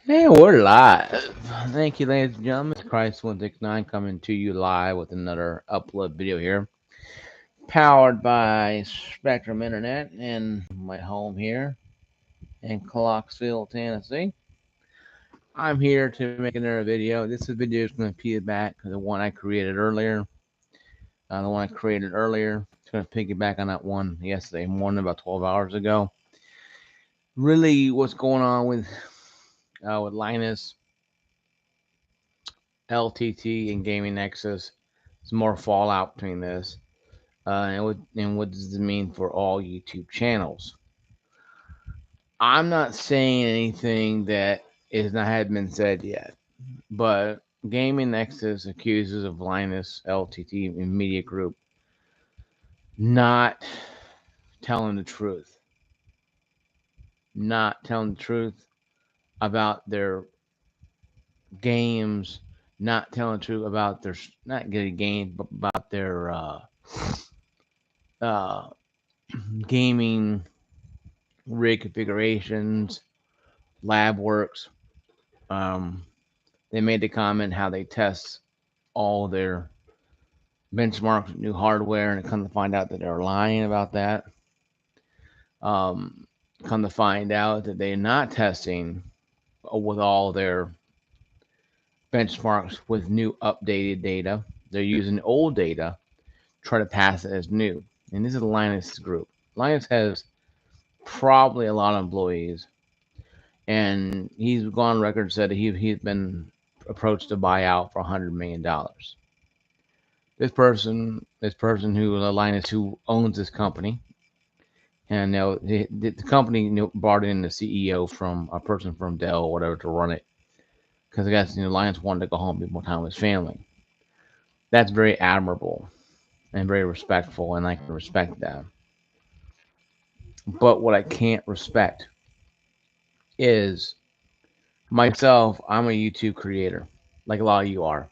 Hey, we're live. Thank you, ladies and gentlemen. It's Christ169 coming to you live with another upload video here. Powered by Spectrum Internet in my home here in Clarksville, Tennessee. I'm here to make another video. This video is going to piggyback the one I created earlier. It's going to piggyback on that one yesterday morning, about 12 hours ago. Really, what's going on with Linus, LTT, and Gaming Nexus? There's more fallout between this. And what does this mean for all YouTube channels? I'm not saying anything that is not had been said yet, but Gaming Nexus accuses of Linus, LTT, and Media Group not telling the truth, about their games, not telling the truth about their not getting games, but about their uh, gaming rig configurations, lab works. Um, they made the comment how they test all their benchmarks with new hardware, and come to find out that they're lying about that. Um, Come to find out that they're not testing with all their benchmarks with new updated data. They're using old data, try to pass it as new. And this is Linus Group. Linus has probably a lot of employees, and he's gone on record and said that he's been approached to buy out for $100 million. This person who Linus, who owns this company, and now the company brought in the CEO from a person from Dell or whatever to run it, because I guess Linus wanted to go home and be more time with his family. That's very admirable and very respectful, and I can respect that. But what I can't respect is myself. I'm a YouTube creator, like a lot of you are,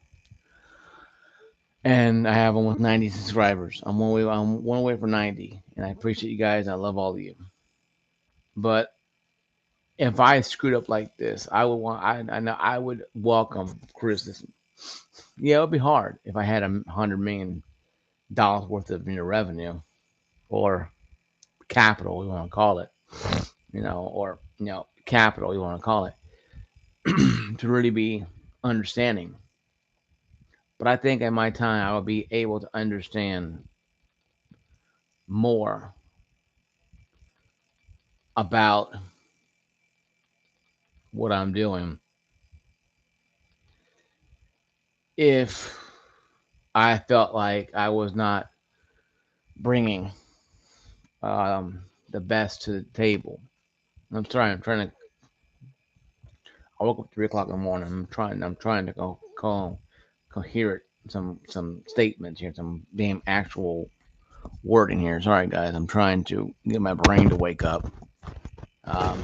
and I have almost 90 subscribers. I'm one away from 90, and I appreciate you guys. I love all of you. But if I screwed up like this, I know I would welcome criticism. Yeah, it would be hard if I had $100 million worth of revenue, or capital, you want to call it, or capital, you want to call it, to really be understanding. But I think at my time, I will be able to understand more about what I'm doing if I felt like I was not bringing the best to the table. I'm trying to. I woke up at 3 o'clock in the morning. I'm trying to go coherent some statements here, some damn actual wording here. Sorry, guys. I'm trying to get my brain to wake up. Um,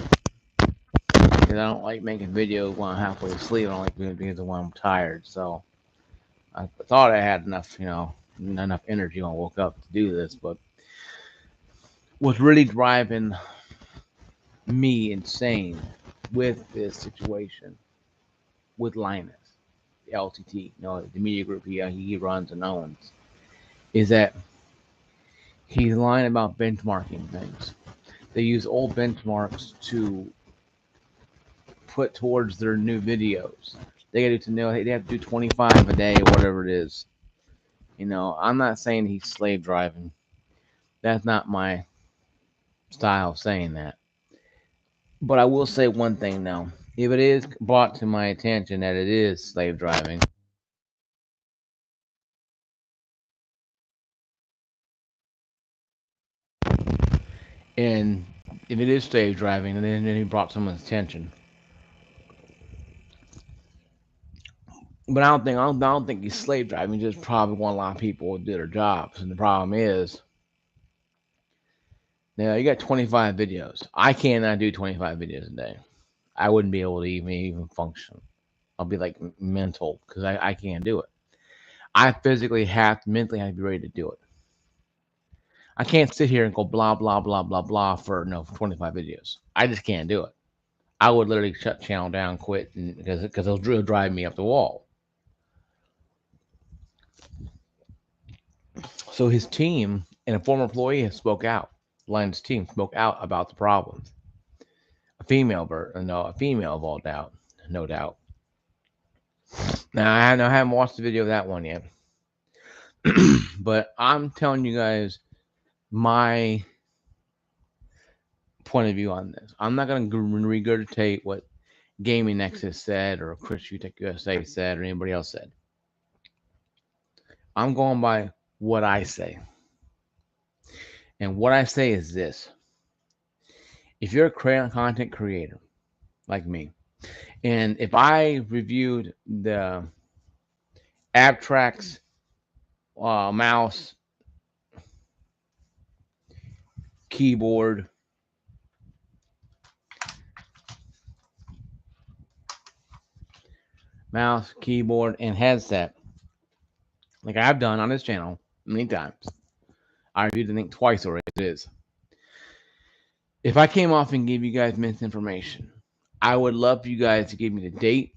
because I don't like making videos while I'm halfway asleep. I don't like doing videos when I'm tired. So I thought I had enough energy when I woke up to do this. But what's really driving me insane with this situation with Linus, the LTT, the media group he runs and owns, is that he's lying about benchmarking things. They use old benchmarks to put towards their new videos. They got to know they have to do 25 a day or whatever it is. I'm not saying he's slave driving. That's not my style of saying that. But I will say one thing now. If it is brought to my attention that it is slave driving, and if it is slave driving, and then he brought someone's attention. But I don't think he's slave driving. Just probably want a lot of people to do their jobs. And the problem is, now you got 25 videos. I cannot do 25 videos a day. I wouldn't be able to even function. I'll be like mental because I can't do it. I physically mentally have to be ready to do it. I can't sit here and go blah blah blah blah blah for 25 videos. I just can't do it. I would literally shut channel down, quit, and because it'll drive me up the wall. So his team and a former employee have spoke out. Lion's team spoke out about the problems. A female, a female of all doubt, no doubt. Now I haven't watched the video of that one yet, but I'm telling you guys my point of view on this. I'm not going to regurgitate what Gaming Nexus said or Chris Utech USA said or anybody else said. I'm going by what I say. And what I say is this. If you're a content creator like me, and if I reviewed the Abtrax mouse, keyboard, and headset, like I've done on this channel many times, I reviewed the thing twice already. It is. If I came off and gave you guys misinformation, I would love for you guys to give me the date,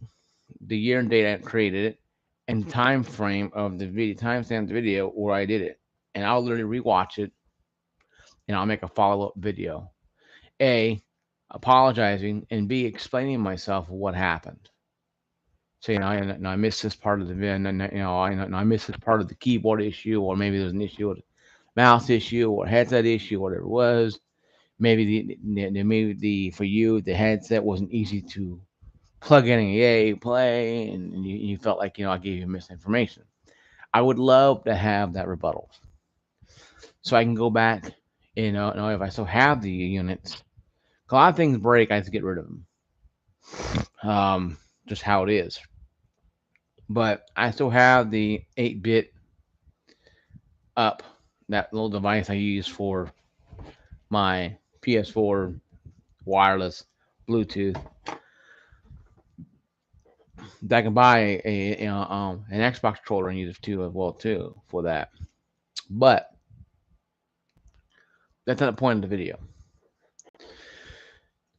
the year and date I created it, and the time frame of the video, timestamp the video where I did it, and I'll literally rewatch it, and I'll make a follow-up video. A, apologizing, and B, explaining myself what happened. So I missed this part of the video, and I missed this part of the keyboard issue, or maybe there's an issue with mouse issue or headset issue, whatever it was. Maybe maybe for you the headset wasn't easy to plug in and play, and you felt like I gave you misinformation. I would love to have that rebuttal, so I can go back. If I still have the units, a lot of things break, I have to get rid of them. Just how it is. But I still have the 8-bit up, that little device I use for my PS4 wireless Bluetooth. That I can buy an Xbox controller and use it too for that. But that's not the point of the video.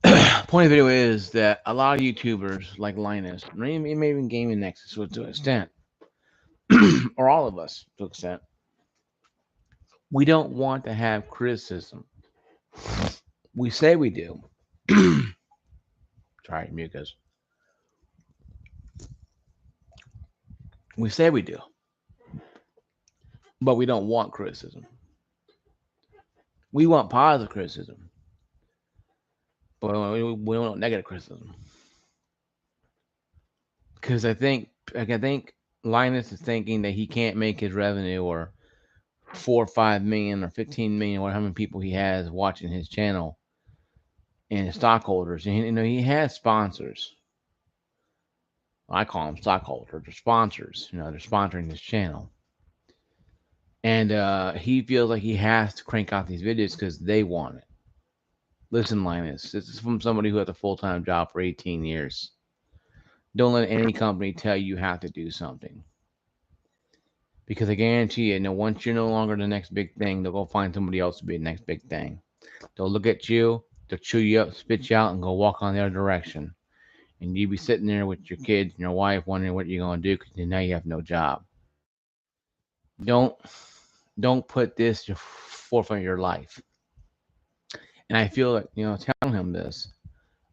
Point of the video is that a lot of YouTubers like Linus, maybe even Gaming Nexus to an extent, or all of us to an extent, we don't want to have criticism. We say we do. Sorry, mucus. We say we do, but we don't want criticism. We want positive criticism, but we don't want negative criticism. Because I think Linus is thinking that he can't make his revenue or 4 or 5 million or 15 million, or how many people he has watching his channel, and his stockholders. And he has sponsors. I call them stockholders. They're sponsors. They're sponsoring his channel. And he feels like he has to crank out these videos because they want it. Listen, Linus, this is from somebody who had a full-time job for 18 years. Don't let any company tell you have to do something. Because I guarantee you, once you're no longer the next big thing, they'll go find somebody else to be the next big thing. They'll look at you, they'll chew you up, spit you out, and go walk on the other direction. And you be sitting there with your kids and your wife wondering what you're going to do because now you have no job. Don't put this to the forefront of your life. And I feel like, telling him this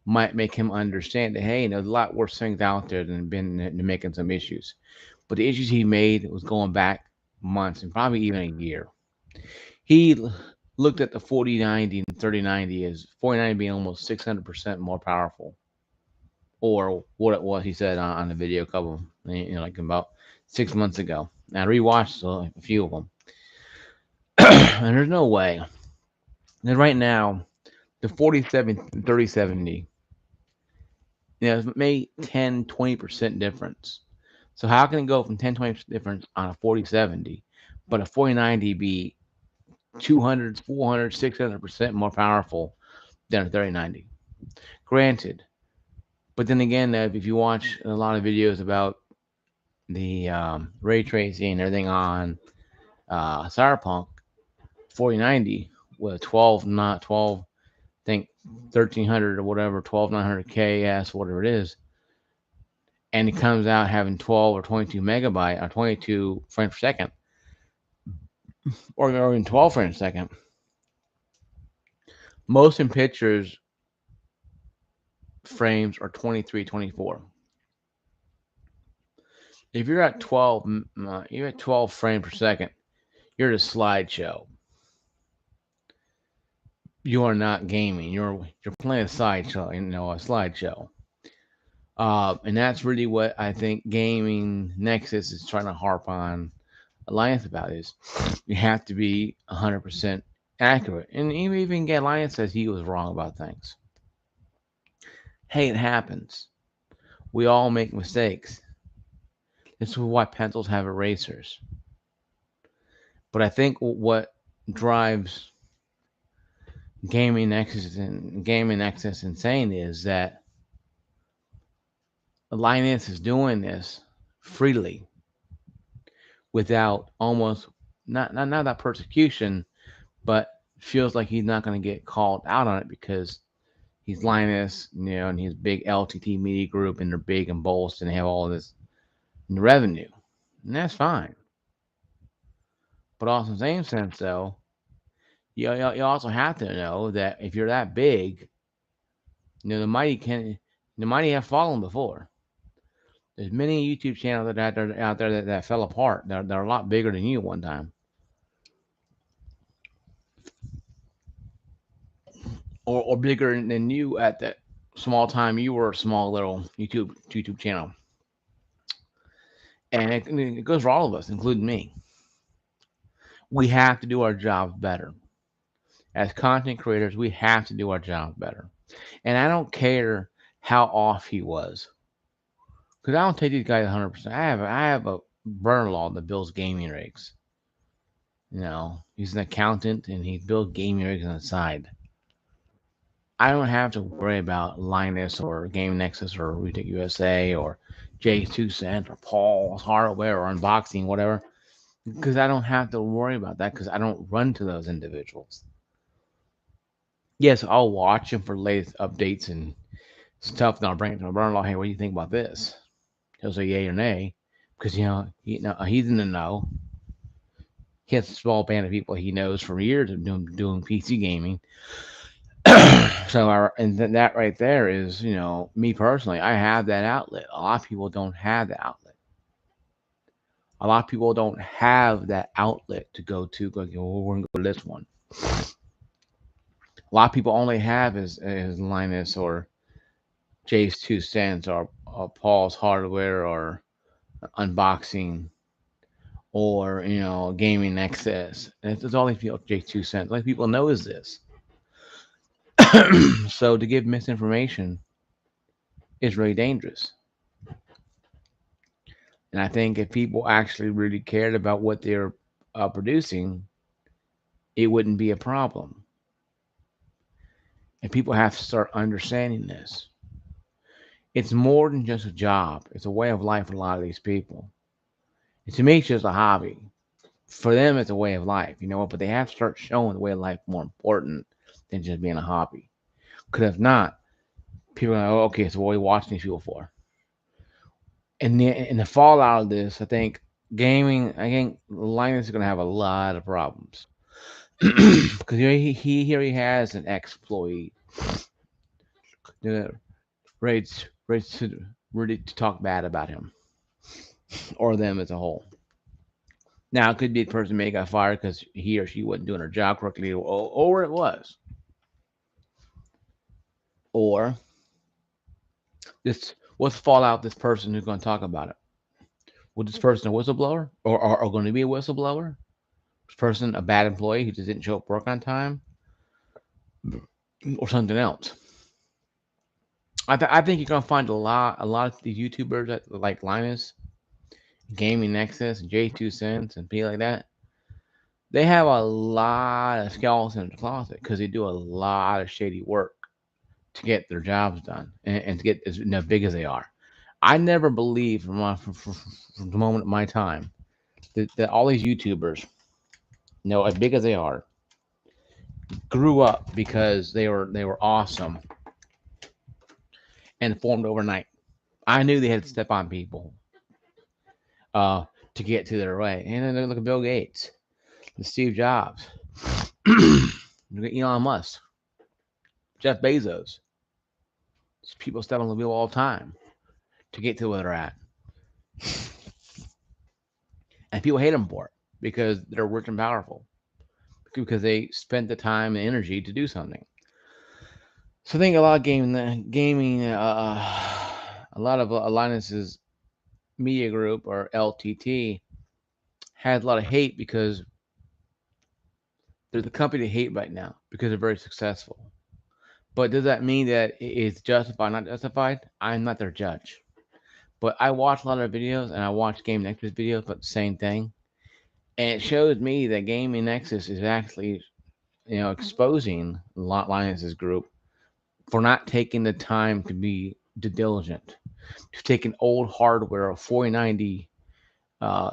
might make him understand that, hey, there's a lot worse things out there than making some issues. But the issues he made was going back months and probably even a year. He looked at the 4090 and 3090 as 4090 being almost 600% more powerful, or what it was he said on the video like about 6 months ago. And I rewatched a few of them, and there's no way. And right now, the 3070, it's maybe 10-20% difference. So how can it go from 10-20% difference on a 4070, but a 4090 be 200, 400, 600% more powerful than a 3090? Granted, but then again, if you watch a lot of videos about the ray tracing and everything on Cyberpunk, 4090 with 12, not 12, I think 1300 or whatever, 12900 KS, whatever it is, and it comes out having 12 or 22 megabyte or 22 frames per second, or even 12 frames per second. Most in pictures frames are 23, 24. If you're at 12, you're at 12 frames per second, you're a slideshow. You are not gaming. You're playing a sideshow, a slideshow. And that's really what I think gaming Nexus is trying to harp on Alliance about is you have to be 100% accurate. And even Alliance says he was wrong about things. Hey, it happens. We all make mistakes. This is why pencils have erasers. But I think what drives gaming Nexus insane is that Alliance is doing this freely without almost not that persecution, but feels like he's not going to get called out on it because he's Linus, and his big LTT media group, and they're big and bold, and they have all this revenue, and that's fine. But also, in the same sense, though, you also have to know that if you're that big, the mighty have fallen before. There's many YouTube channels that are out there that fell apart. They're a lot bigger than you at one time, or bigger than you at that small time you were a small little YouTube channel. And it goes for all of us, including me. We have to do our job better. As content creators, we have to do our job better. And I don't care how off he was, because I don't take these guys 100%. I have a brother-in-law that builds gaming rigs. He's an accountant and he builds gaming rigs on the side. I don't have to worry about Linus or Game Nexus or Retake USA or Jay's 2 Cents or Paul's Hardware or Unboxing, whatever, because I don't have to worry about that because I don't run to those individuals. Yes, I'll watch them for latest updates and stuff, and I'll bring it to my brother-in-law. Hey, what do you think about this? He'll say yay or nay, because he's in the know. He has a small band of people he knows for years of doing PC gaming. That right there is, me personally, I have that outlet. A lot of people don't have the outlet. A lot of people don't have that outlet to go to. We're going to go to this one. A lot of people only have is Linus or Jay's 2 Cents or Paul's Hardware or Unboxing or Gaming Nexus. And it's all these people. Jay's 2 Cents. Like people knows this. So to give misinformation is really dangerous. And I think if people actually really cared about what they're producing, it wouldn't be a problem. And people have to start understanding this. It's more than just a job. It's a way of life for a lot of these people. And to me, it's just a hobby. For them, it's a way of life, but they have to start showing the way of life more important than just being a hobby. Because if not, people are like, oh, okay, so what are we watching these people for? And the fallout of this, I think Linus is going to have a lot of problems. Because he has an ex-employee ready to talk bad about him or them as a whole. Now, it could be the person may got fired because he or she wasn't doing her job correctly, or it was. Or what's the fallout this person who's going to talk about it? Was this person a whistleblower or going to be a whistleblower? This person a bad employee who just didn't show up work on time? Or something else? I think you're going to find a lot of these YouTubers that, like Linus, Gaming Nexus, Jay 2 Cents, and people like that. They have a lot of skeletons in the closet because they do a lot of shady work to get their jobs done and to get as big as they are. I never believed from the moment of my time that all these YouTubers, as big as they are, grew up because they were awesome and formed overnight. I knew they had to step on people uh, to get to their way. And then look at Bill Gates, and Steve Jobs, look at Elon Musk, Jeff Bezos. People step on the wheel all the time to get to where they're at, and people hate them for it because they're rich and powerful because they spent the time and energy to do something. So I think a lot of gaming, a lot of Alliance's media group or LTT has a lot of hate because they're the company to hate right now because they're very successful. But does that mean that it's justified, not justified? I'm not their judge. But I watch a lot of videos and I watch Game Nexus videos, but the same thing. And it shows me that Gaming Nexus is actually, exposing Linus's group for not taking the time to be diligent, to take an old hardware of 4090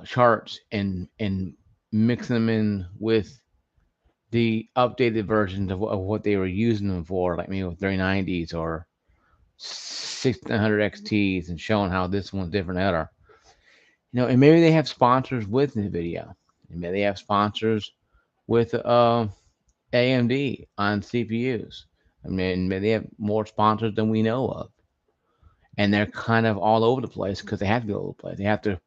charts and mix them in with the updated versions of what they were using them for, like maybe with 390s or 1600 XTs, and showing how this one's different than other. And maybe they have sponsors with the video. And maybe they have sponsors with AMD on CPUs. I mean, maybe they have more sponsors than we know of. And they're kind of all over the place because they have to be all over the place. They have to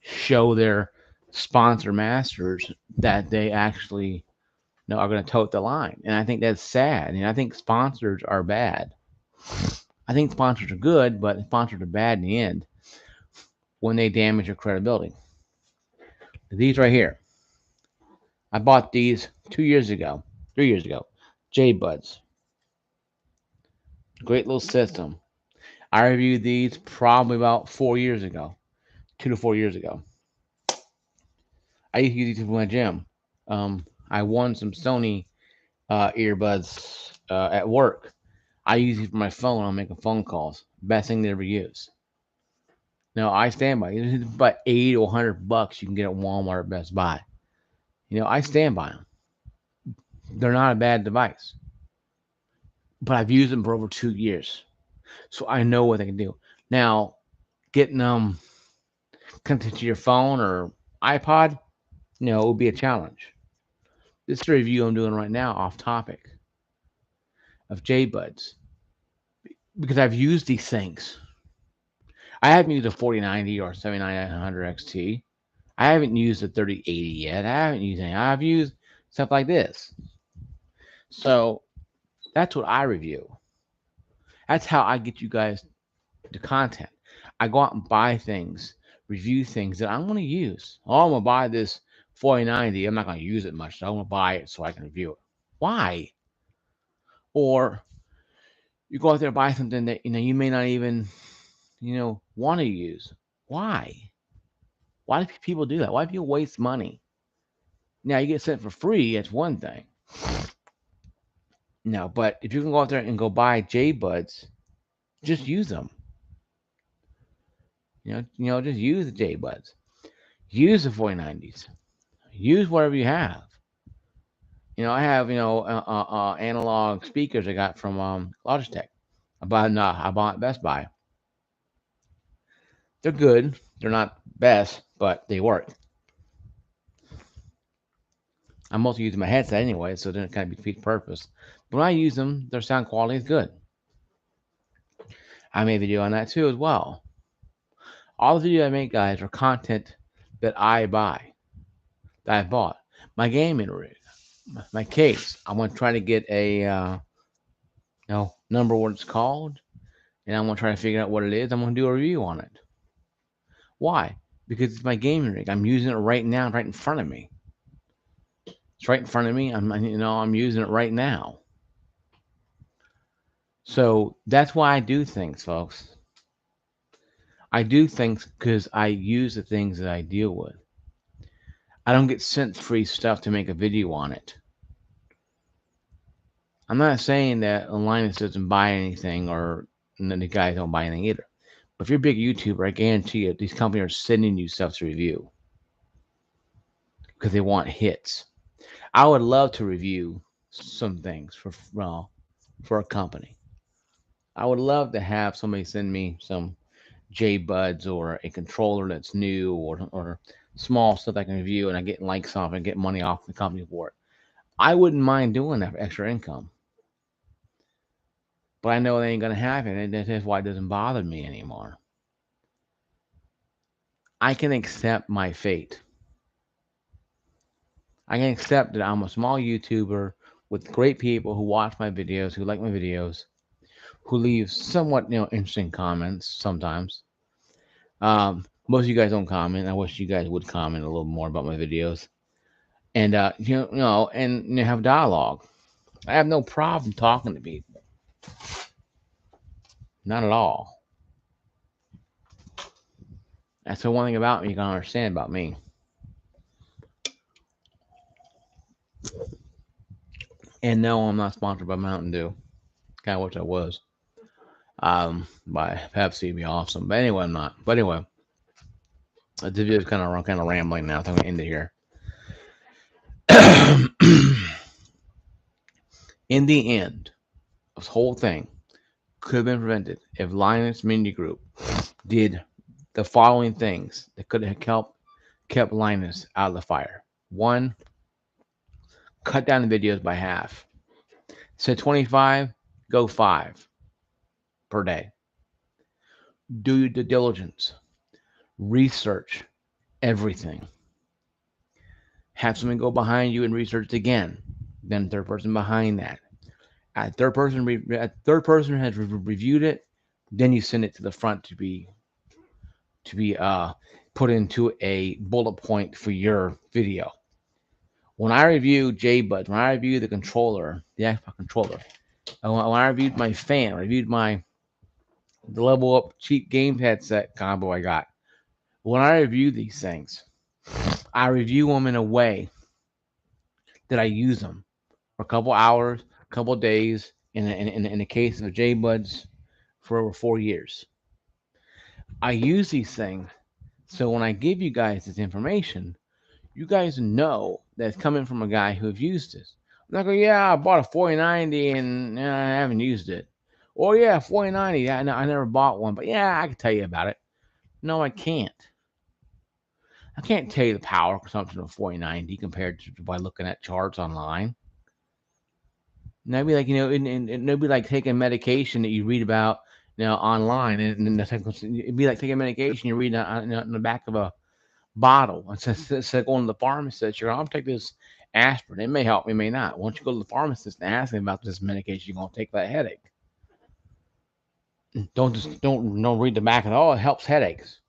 show their sponsor masters that they actually are going to tote the line. And I think that's sad. And I think sponsors are bad. I think sponsors are good, but sponsors are bad in the end when they damage your credibility. These right here, I bought these 2 years ago, 3 years ago. J Buds, great little system. I reviewed these probably about 4 years ago, 2 to 4 years ago. I used to use these for my gym. I won some Sony earbuds at work. I use these for my phone when I'm making phone calls. Best thing to ever use. Now I stand by. It's about $80 to $100 you can get at Walmart or Best Buy. I stand by them. They're not a bad device, but I've used them for over 2 years, so I know what they can do. Now, getting them connected to your phone or iPod, it would be a challenge. This is a review I'm doing right now, off topic, of JBuds, because I've used these things. I haven't used a 4090 or 7900 XT. I haven't used a 3080 yet. I haven't used any. I've used stuff like this. So that's what I review. That's how I get you guys the content. I go out and buy things, review things that I'm going to use. Oh, I'm going to buy this 4090. I'm not going to use it much. So I'm going to buy it so I can review it. Why? Or you go out there and buy something that you may not even want to use. Why? Why do people do that? Why do people waste money? Now you get sent for free. That's one thing. No, but if you can go out there and go buy J Buds, just use them. Just use the J Buds. Use the 4090s. Use whatever you have. I have analog speakers I got from Logitech. I bought Best Buy. They're good. They're not best, but they work. I'm mostly using my headset anyway, so it kind of defeats the purpose. But when I use them, their sound quality is good. I made a video on that too as well. All the videos I make, guys, are content that I buy, that I bought. My gaming rig, my case. I'm gonna try to get a number what it's called, and I'm gonna try to figure out what it is. I'm gonna do a review on it. Why? Because it's my gaming rig. I'm using it right now, right in front of me. It's right in front of me. I'm using it right now. So that's why I do things, folks. I do things because I use the things that I deal with. I don't get sent free stuff to make a video on it. I'm not saying that Linus doesn't buy anything or the guys don't buy anything either. But if you're a big YouTuber, I guarantee you these companies are sending you stuff to review because they want hits. I would love to review some things for a company. I would love to have somebody send me some J Buds or a controller that's new or small stuff I can review and I get likes off and get money off the company for it. I wouldn't mind doing that for extra income, but I know it ain't gonna happen, and that's why it doesn't bother me anymore. I can accept my fate. I can accept that I'm a small YouTuber with great people who watch my videos, who like my videos, who leave somewhat interesting comments sometimes. Most of you guys don't comment. I wish you guys would comment a little more about my videos, and and have dialogue. I have no problem talking to people, not at all. That's the one thing about me you can understand about me. And no, I'm not sponsored by Mountain Dew. Kind of wish I was. By Pepsi would be awesome. But anyway, I'm not. But anyway, this video is kind of rambling now. So I'm gonna end it here. In the end, this whole thing could have been prevented if Linus Media Group did the following things that could have kept Linus out of the fire. One, cut down the videos by half. Said 25, go 5 per day. Do your due diligence. Research everything. Have someone go behind you and research it again. Then third person behind that. At third person has reviewed it. Then you send it to the front to be put into a bullet point for your video. When I reviewed JBuds, when I reviewed the controller, the Xbox controller, and when I reviewed my fan, I reviewed the level up cheap game headset combo I got. When I review these things, I review them in a way that I use them for a couple hours, a couple days. In the case of JBuds, for over 4 years, I use these things so when I give you guys this information, you guys know that it's coming from a guy who's used this. I'm not going, yeah, I bought a 4090 and I haven't used it. Or yeah, 4090, I never bought one, but yeah, I can tell you about it. No, I can't. I can't tell you the power consumption of 4090 compared to by looking at charts online. And that'd be like, and it'd be like taking medication that you read about, online, and it'd be like taking medication you read in the back of a bottle. It's like going to the pharmacist. You're, I'm take this aspirin. It may help, it may not. Once you go to the pharmacist and ask him about this medication, you're gonna take that headache. Don't read the back at all. It helps headaches.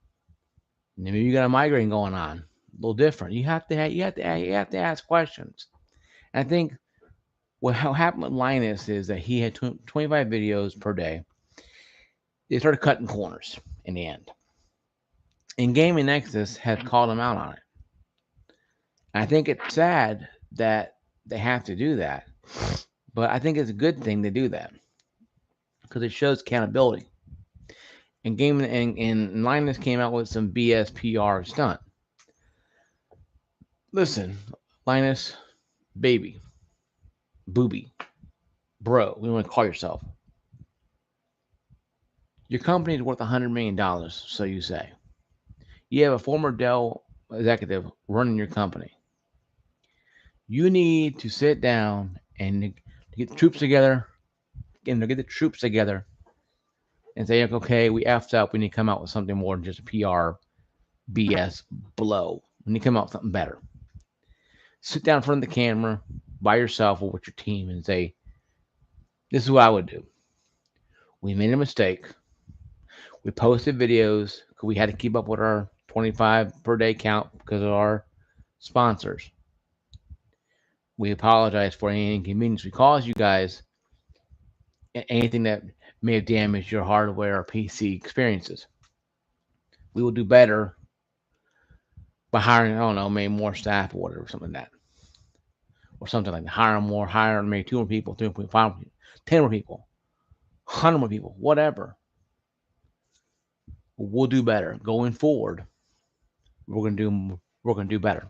Maybe you got a migraine going on. A little different. You have to ask questions. And I think what happened with Linus is that he had 25 videos per day. They started cutting corners in the end. And Gaming Nexus had called him out on it. And I think it's sad that they have to do that. But I think it's a good thing to do that because it shows accountability. And Linus came out with some BS PR stunt. Listen, Linus, baby, booby, bro, we want to call yourself. Your company is worth $100 million, so you say. You have a former Dell executive running your company. You need to sit down and get the troops together, and say, okay, we effed up. We need to come out with something more than just a PR BS blow. We need to come out with something better. Sit down in front of the camera by yourself or with your team and say, this is what I would do. We made a mistake. We posted videos because we had to keep up with our 25 per day count because of our sponsors. We apologize for any inconvenience we caused you guys, anything that may have damaged your hardware or PC experiences. We will do better by hiring, I don't know, maybe more staff or whatever, something like that. Or something like that. Hire maybe 2 more people, 3.5 people, 10 more people, 100 more people, whatever. We'll do better. Going forward, we're gonna do better.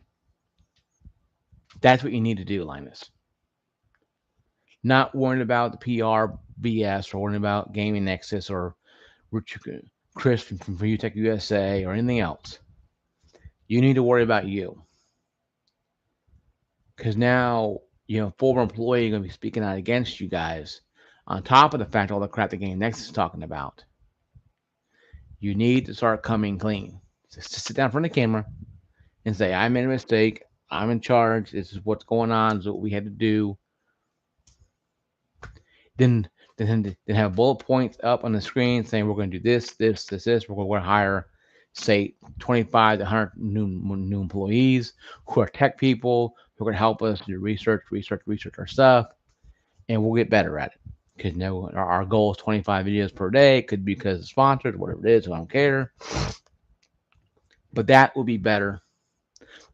That's what you need to do, Linus. Not worrying about the PR BS or worrying about Gaming Nexus or Chris from UTech USA or anything else. You need to worry about you. Because now, former employee going to be speaking out against you guys. On top of the fact, all the crap the Gaming Nexus is talking about. You need to start coming clean. Just sit down in front of the camera and say, I made a mistake. I'm in charge. This is what's going on. This is what we had to do. Then have bullet points up on the screen saying we're going to do this, this, this, this. We're going to hire, say, 25 to 100 new employees who are tech people who are going to help us do research our stuff, and we'll get better at it. Because our goal is 25 videos per day. It could be because of sponsors, whatever it is. I don't care. But that would be better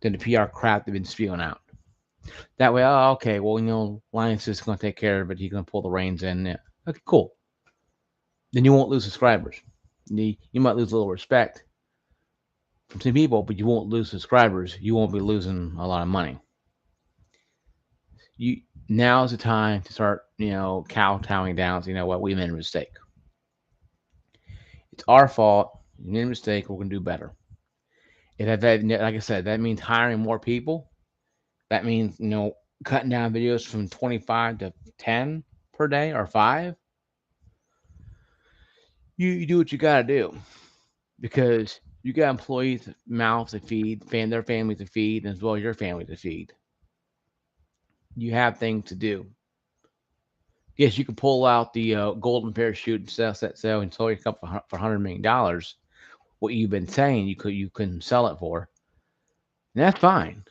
than the PR crap they've been spewing out. That way, oh, okay, well, Linus is going to take care of it. He's going to pull the reins in. Yeah. Okay, cool. Then you won't lose subscribers. You might lose a little respect from some people, but you won't lose subscribers. You won't be losing a lot of money. Now is the time to start, kowtowing down. So you know what? We made a mistake. It's our fault. We made a mistake. We're going to do better. Like I said, that means hiring more people. That means, cutting down videos from 25 to 10 per day or 5. You do what you got to do because you got employees' mouths to feed, their families to feed, as well as your family to feed. You have things to do. Yes, you can pull out the golden parachute and sell and sell your cup for $100 million. What you've been saying you couldn't sell it for, and that's fine.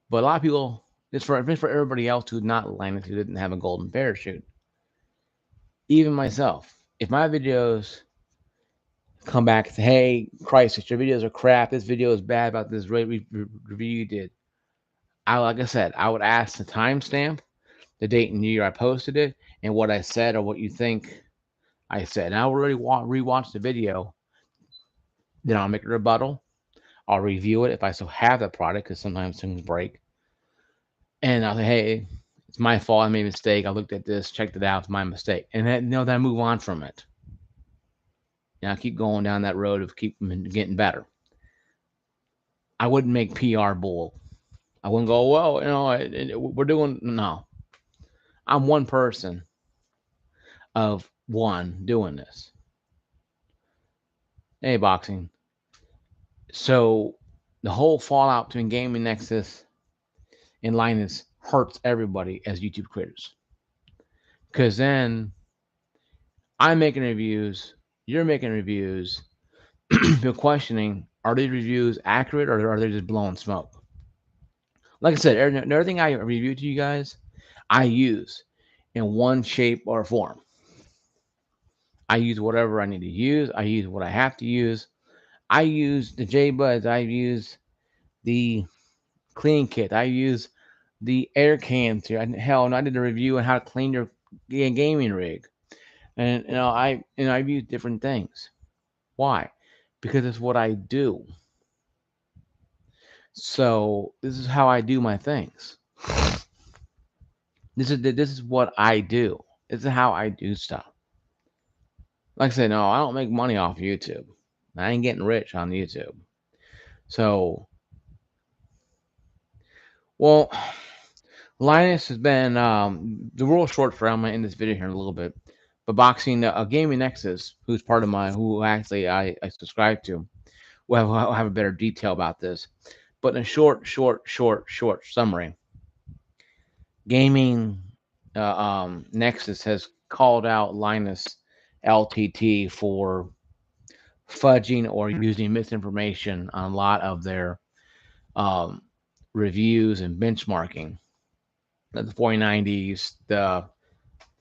But a lot of people, just for everybody else who's not Linus, who didn't have a golden parachute, even myself, if my videos come back and say, hey, Christ, your videos are crap, this video is bad about this review you did, like I said, I would ask the timestamp, the date and year I posted it, and what I said or what you think I said. And I'll already rewatch the video, then I'll make a rebuttal. I'll review it if I still have the product, because sometimes things break. And I'll say, hey, it's my fault. I made a mistake. I looked at this, checked it out. It's my mistake. And then, then I move on from it. And I keep going down that road of keep getting better. I wouldn't make PR bull. I wouldn't go, well, we're doing, no. I'm one person of one doing this. Hey, boxing. So the whole fallout between Gaming Nexus and Linus hurts everybody as YouTube creators. Because then I'm making reviews, you're making reviews, you're questioning, are these reviews accurate or are they just blowing smoke? Like I said, everything I review to you guys, I use in one shape or form. I use whatever I need to use. I use what I have to use. I use the J-Buds. I use the clean kit. I use the air cans here. Hell, I did a review on how to clean your gaming rig. And I've used different things. Why? Because it's what I do. So this is how I do my things. This is what I do. This is how I do stuff. Like I said, no, I don't make money off YouTube. I ain't getting rich on YouTube. So, well, Linus has been the real short for. I'm gonna end this video here in a little bit. But boxing, Gaming Nexus, who's part of who actually I subscribe to, will have a better detail about this. But in a short summary, Gaming Nexus has called out Linus LTT for fudging or using misinformation on a lot of their reviews and benchmarking. The 4090s, the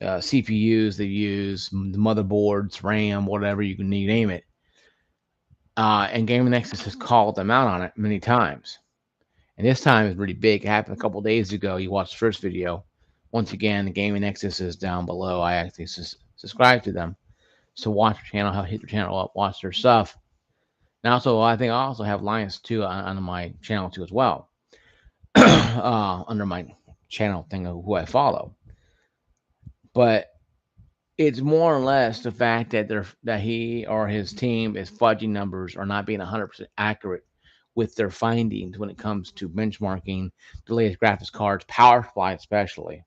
CPUs they use, the motherboards, RAM, whatever you name it. And Gaming Nexus has called them out on it many times. And this time is really big. It happened a couple days ago. You watched the first video. Once again, the Gaming Nexus is down below. I actually subscribe to them. So watch their channel, hit their channel up, watch their stuff. And also, I think I also have Linus too on my channel too as well. Under my channel thing of who I follow. But it's more or less the fact that he or his team is fudging numbers or not being 100% accurate with their findings when it comes to benchmarking the latest graphics cards, power supply especially.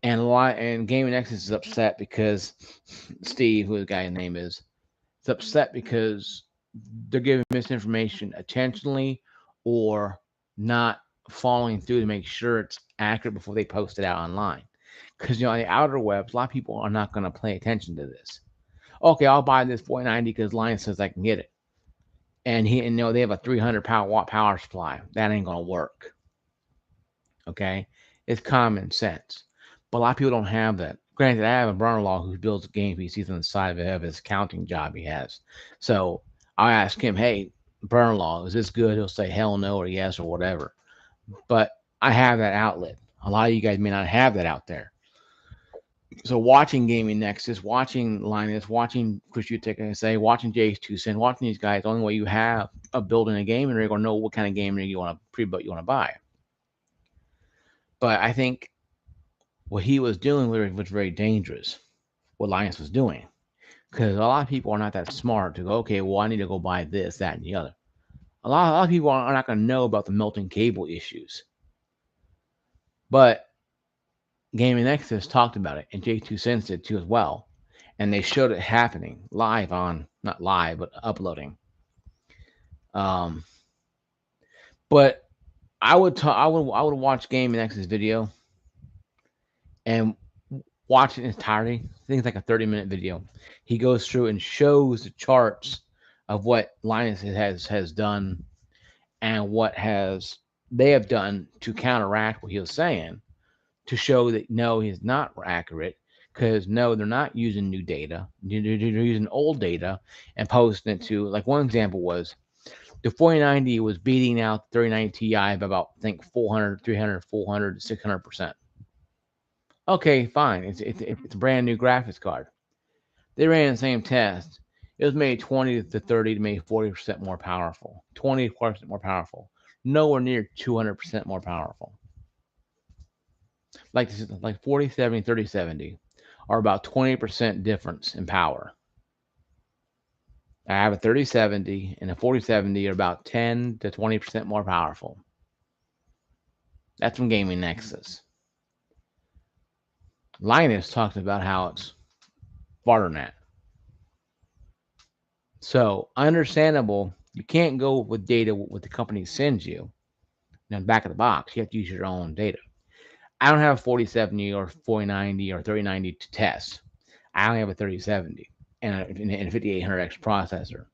And Gaming Nexus is upset because Steve, who the guy's name is upset because they're giving misinformation intentionally or not following through to make sure it's accurate before they post it out online. Because on the outer webs, a lot of people are not going to pay attention to this. Okay, I'll buy this 490 because Linus says I can get it, and they have a 300 watt power supply. That ain't going to work. Okay, it's common sense, but a lot of people don't have that. Granted, I have a brother-in-law who builds game PCs on the side of his accounting job he has. So I ask him, "Hey, brother-in-law, is this good?" He'll say hell no or yes or whatever. But I have that outlet. A lot of you guys may not have that out there. So watching Gaming Nexus, watching Linus, watching Chris Utic and say, watching Jay's Two Cent, watching these guys, the only way you have of building a game rig or know what kind of game rig you want to pre-built you want to buy. But I think what he was doing was very dangerous. What Linus was doing, because a lot of people are not that smart to go, okay, well, I need to go buy this, that, and the other. A lot of people are not going to know about the melting cable issues. But Gaming Nexus talked about it, and J2 Cents did too as well. And they showed it happening live on, not live, but uploading. Um, but I would watch Gaming Nexus video and watch it in entirety. I think it's like a 30-minute video. He goes through and shows the charts of what Linus has done and what has they have done to counteract what he was saying to show that no, he's not accurate because no, they're not using new data. They're using old data and posting it to like one example was the 4090 was beating out the 3090 Ti by about I think 400, 300, 400, 600%. Okay, fine. It's a brand new graphics card. They ran the same test. It was maybe 20 to 30 to maybe 40% more powerful. 20 to 40% more powerful. Nowhere near 200% more powerful. Like 4070, 3070 are about 20% difference in power. I have a 3070 and a 4070 are about 10 to 20% more powerful. That's from Gaming Nexus. Linus talks about how it's farther than that. So understandable, you can't go with data what the company sends you. Now, back of the box, you have to use your own data. I don't have a 4070 or 4090 or 3090 to test. I only have a 3070 and a 5800X processor.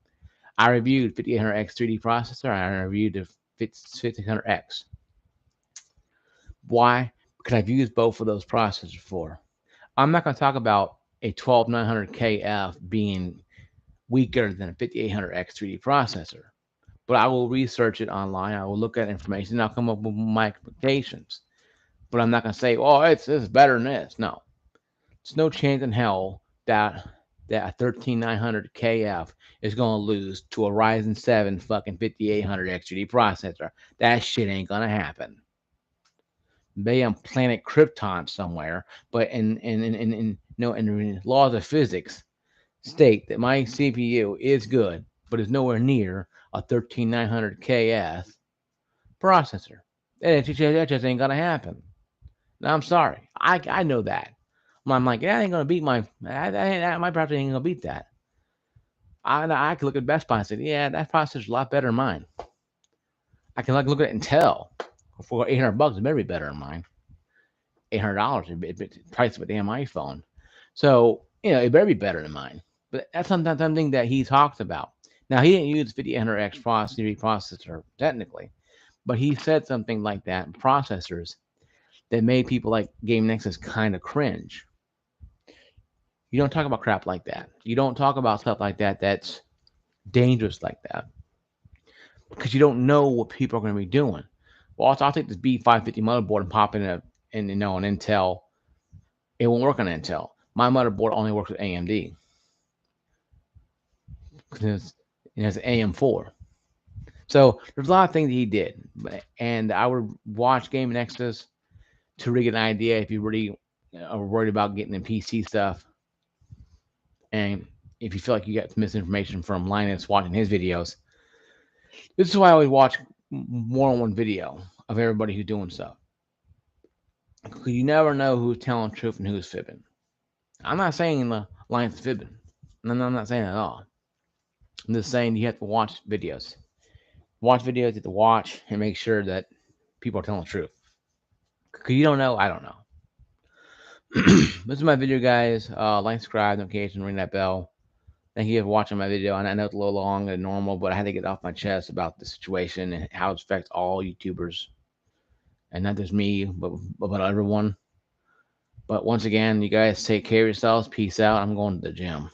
I reviewed 5800X 3D processor. I reviewed the 5600X. Why? Because I've used both of those processors before. I'm not going to talk about a 12900KF being weaker than a 5800X 3D processor, but I will research it online. I will look at information and I'll come up with my expectations. But I'm not going to say, oh, it's better than this. No, it's no chance in hell that a 13900 KF is going to lose to a Ryzen 7 fucking 5800 XGD processor. That shit ain't going to happen. Maybe on planet Krypton somewhere, but in the laws of physics state that my CPU is good, but is nowhere near a 13900 KF processor. That just ain't going to happen. Now, I'm sorry. I know that. I'm like, that ain't gonna beat my processor ain't gonna beat that. I could look at Best Buy and say, yeah, that processor's a lot better than mine. I can look at Intel for $800. It better be better than mine. $800, price of a damn iPhone. So it better be better than mine. But that's something that he talks about. Now he didn't use 5800X processor technically, but he said something like that. Processors that made people like Game Nexus kind of cringe. You don't talk about crap like that. You don't talk about stuff like that that's dangerous like that because you don't know what people are going to be doing. Well, I'll take this B550 motherboard and pop in an Intel. It won't work on Intel. My motherboard only works with AMD because it has an AM4. So there's a lot of things that he did, and I would watch Game Nexus to really get an idea if you really or worried about getting in PC stuff. And if you feel like you got misinformation from Linus watching his videos, this is why I always watch more than one video of everybody who's doing stuff. Because you never know who's telling the truth and who's fibbing. I'm not saying the Linus is fibbing. No, I'm not saying that at all. I'm just saying you have to watch videos. Watch videos, you have to watch and make sure that people are telling the truth. Because you don't know, I don't know. This is my video, guys. Like, subscribe, notification, ring that bell. Thank you for watching my video. And I know it's a little longer than normal, but I had to get off my chest about the situation and how it affects all YouTubers. And not just me, but everyone. But once again, you guys take care of yourselves. Peace out. I'm going to the gym.